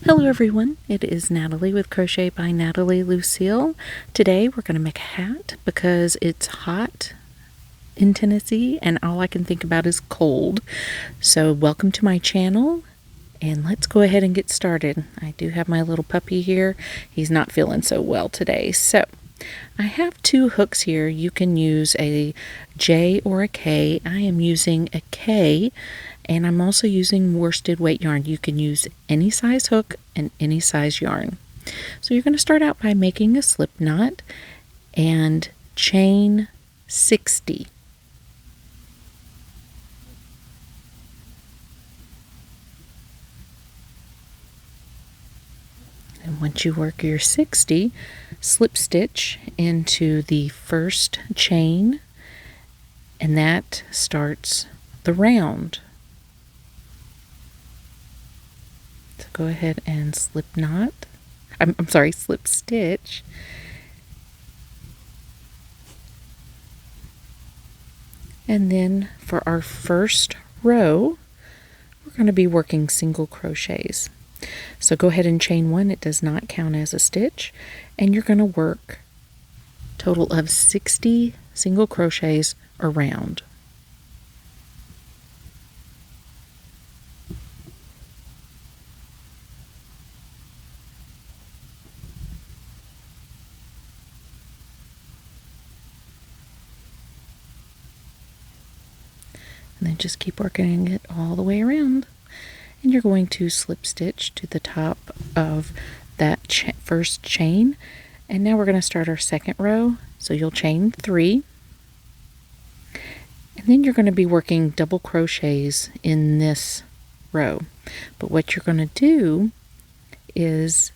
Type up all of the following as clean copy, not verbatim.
Hello everyone, it is Natalie with Crochet by NatalieLucille. Today we're going to make a hat because it's hot in Tennessee and all I can think about is cold. So welcome to my channel and let's go ahead and get started. I do have my little puppy here. He's not feeling so well today. So I have two hooks here. You can use a J or a K. I am using a K. And I'm also using worsted weight yarn. You can use any size hook and any size yarn. So you're going to start out by making a slip knot and chain 60. And once you work your 60, slip stitch into the first chain, and that starts the round. So go ahead and slip knot. I'm sorry, slip stitch. And then for our first row, we're going to be working single crochets. So go ahead and chain one. It does not count as a stitch. And you're going to work a total of 60 single crochets around. And then just keep working it all the way around. And you're going to slip stitch to the top of that first chain. And now we're going to start our second row. So you'll chain 3. And then you're going to be working double crochets in this row. But what you're going to do is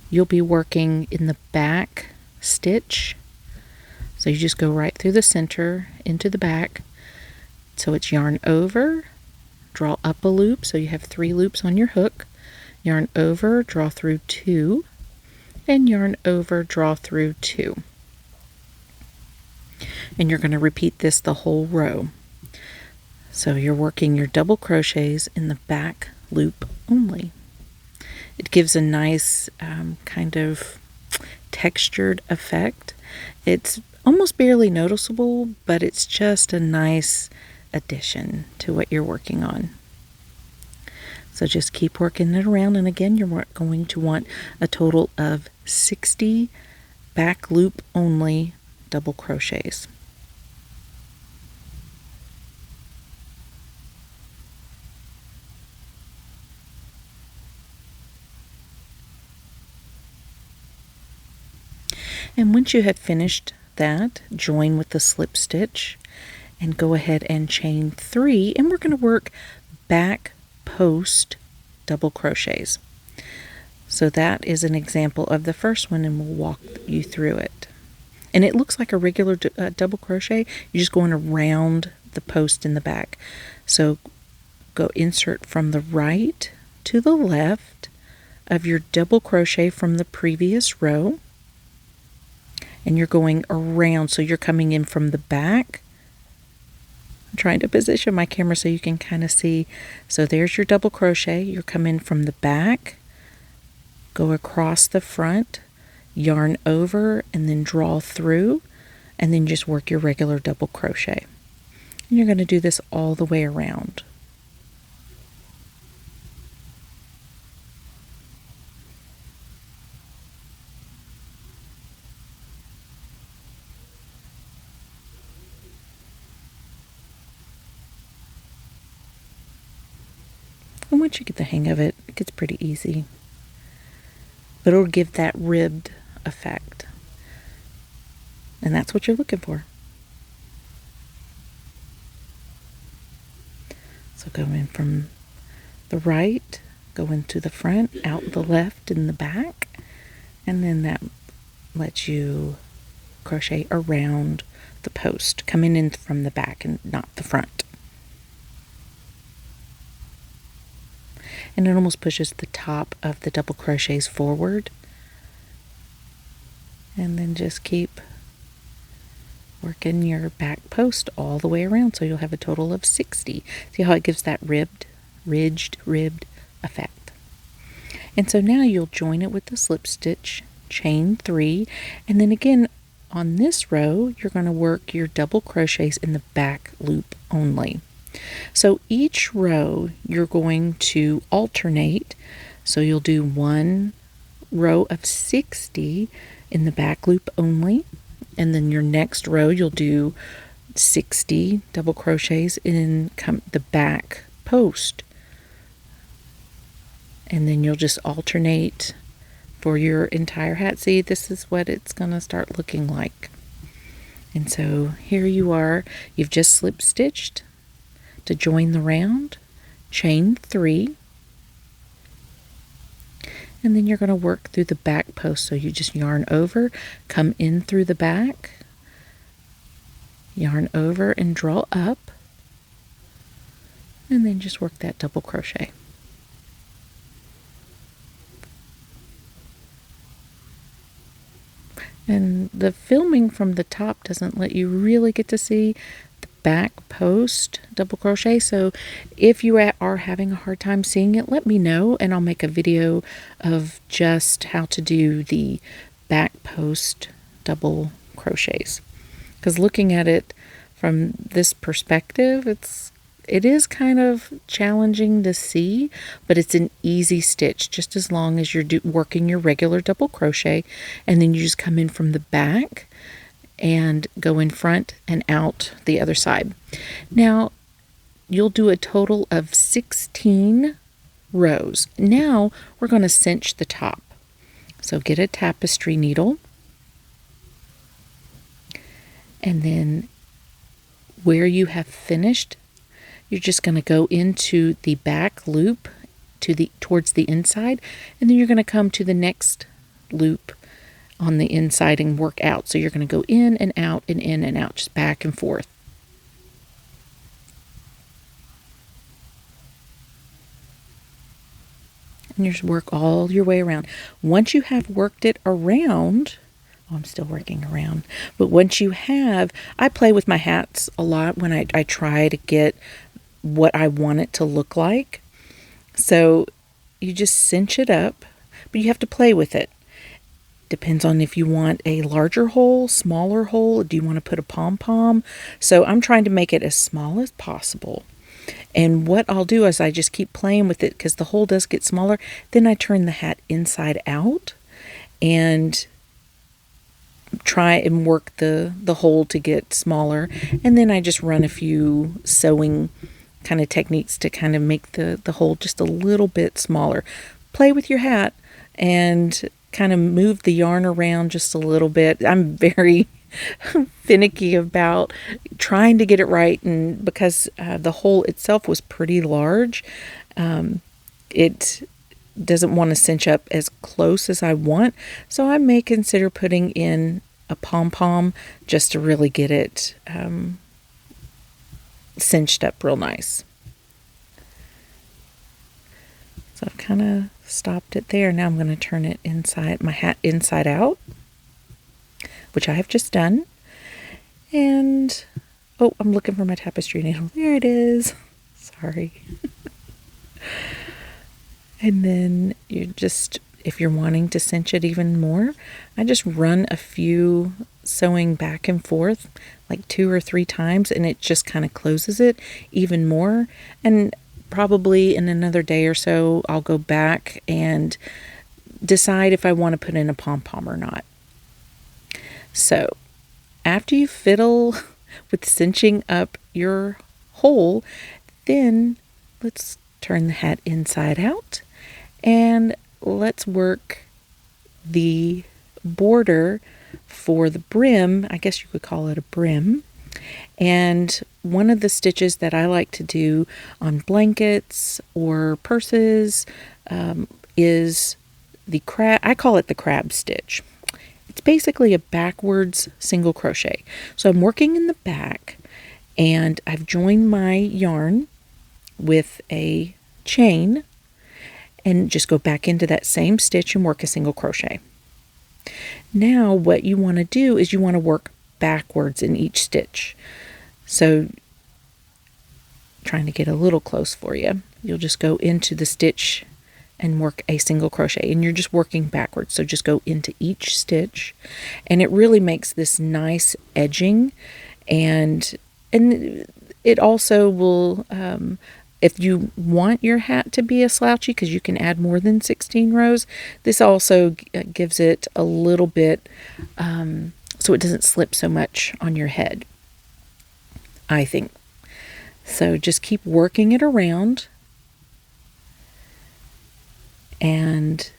you'll be working in the back stitch. So you just go right through the center into the back. So it's yarn over, draw up a loop, so you have 3 loops on your hook, yarn over, draw through 2, and yarn over, draw through 2. And you're going to repeat this the whole row. So you're working your double crochets in the back loop only. It gives a nice kind of textured effect. It's almost barely noticeable, but it's just a nice addition to what you're working on. So just keep working it around, and again you're going to want a total of 60 back loop only double crochets. And once you have finished that, join with the slip stitch and go ahead and chain 3, and we're going to work back post double crochets. So that is an example of the first one, and we'll walk you through it. And it looks like a regular double crochet. You're just going around the post in the back. So go insert from the right to the left of your double crochet from the previous row, and you're going around, so you're coming in from the back. I'm trying to position my camera so you can kind of see. So there's your double crochet. You're coming from the back, go across the front, yarn over, and then draw through, and then just work your regular double crochet. And you're going to do this all the way around. And once you get the hang of it, it gets pretty easy. But it'll give that ribbed effect. And that's what you're looking for. So go in from the right, go into the front, out the left and the back, and then that lets you crochet around the post, coming in from the back and not the front. And it almost pushes the top of the double crochets forward. And then just keep working your back post all the way around, so you'll have a total of 60. See how it gives that ridged effect. And so now you'll join it with the slip stitch, chain 3, and then again on this row you're going to work your double crochets in the back loop only. So each row you're going to alternate, so you'll do one row of 60 in the back loop only, and then your next row you'll do 60 double crochets in the back post, and then you'll just alternate for your entire hat. See, this is what it's going to start looking like. And so here you are, you've just slip stitched to join the round, chain 3, and then you're going to work through the back post. So you just yarn over, come in through the back, yarn over and draw up, and then just work that double crochet. And the filming from the top doesn't let you really get to see the back post double crochet, so if you are having a hard time seeing it, let me know and I'll make a video of just how to do the back post double crochets. Because looking at it from this perspective, it is kind of challenging to see, but it's an easy stitch just as long as you're working your regular double crochet, and then you just come in from the back and go in front and out the other side. Now you'll do a total of 16 rows. Now we're going to cinch the top. So get a tapestry needle, and then where you have finished, you're just going to go into the back loop towards the inside, and then you're going to come to the next loop on the inside and work out. So you're going to go in and out and in and out, just back and forth. And you just work all your way around. Once you have worked it around, I'm still working around, but once you have, I play with my hats a lot when I try to get what I want it to look like. So you just cinch it up, but you have to play with it. Depends on if you want a larger hole, smaller hole, do you want to put a pom-pom? So I'm trying to make it as small as possible. And what I'll do is I just keep playing with it because the hole does get smaller. Then I turn the hat inside out and try and work the hole to get smaller. And then I just run a few sewing kind of techniques to kind of make the hole just a little bit smaller. Play with your hat and kind of move the yarn around just a little bit. I'm very finicky about trying to get it right, and because the hole itself was pretty large, it doesn't want to cinch up as close as I want, so I may consider putting in a pom-pom just to really get it cinched up real nice. So I've kind of stopped it there. Now I'm going to turn it inside, my hat inside out, which I have just done. And oh, I'm looking for my tapestry needle. There it is. Sorry. And then you just, if you're wanting to cinch it even more, I just run a few sewing back and forth like 2 or 3 times, and it just kind of closes it even more. And probably in another day or so, I'll go back and decide if I want to put in a pom-pom or not. So after you fiddle with cinching up your hole, then let's turn the hat inside out and let's work the border for the brim. I guess you could call it a brim. And one of the stitches that I like to do on blankets or purses is the crab. I call it the crab stitch. It's basically a backwards single crochet. So I'm working in the back and I've joined my yarn with a chain and just go back into that same stitch and work a single crochet. Now what you want to do is you want to work backwards in each stitch. So trying to get a little close for you, you'll just go into the stitch and work a single crochet, and you're just working backwards. So just go into each stitch, and it really makes this nice edging, and it also will, if you want your hat to be a slouchy, because you can add more than 16 rows, this also gives it a little bit, so it doesn't slip so much on your head, I think. So just keep working it around, and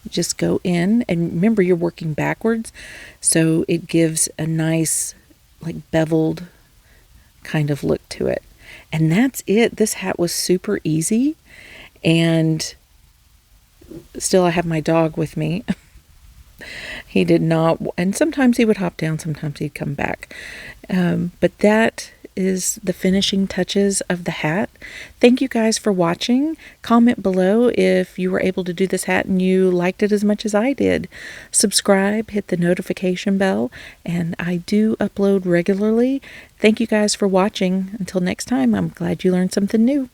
just go in, and remember you're working backwards, so it gives a nice like beveled kind of look to it. And that's it. This hat was super easy, and still I have my dog with me. He did not, and sometimes he would hop down, sometimes he'd come back. But that is the finishing touches of the hat. Thank you guys for watching. Comment below if you were able to do this hat and you liked it as much as I did. Subscribe, hit the notification bell, and I do upload regularly. Thank you guys for watching. Until next time, I'm glad you learned something new.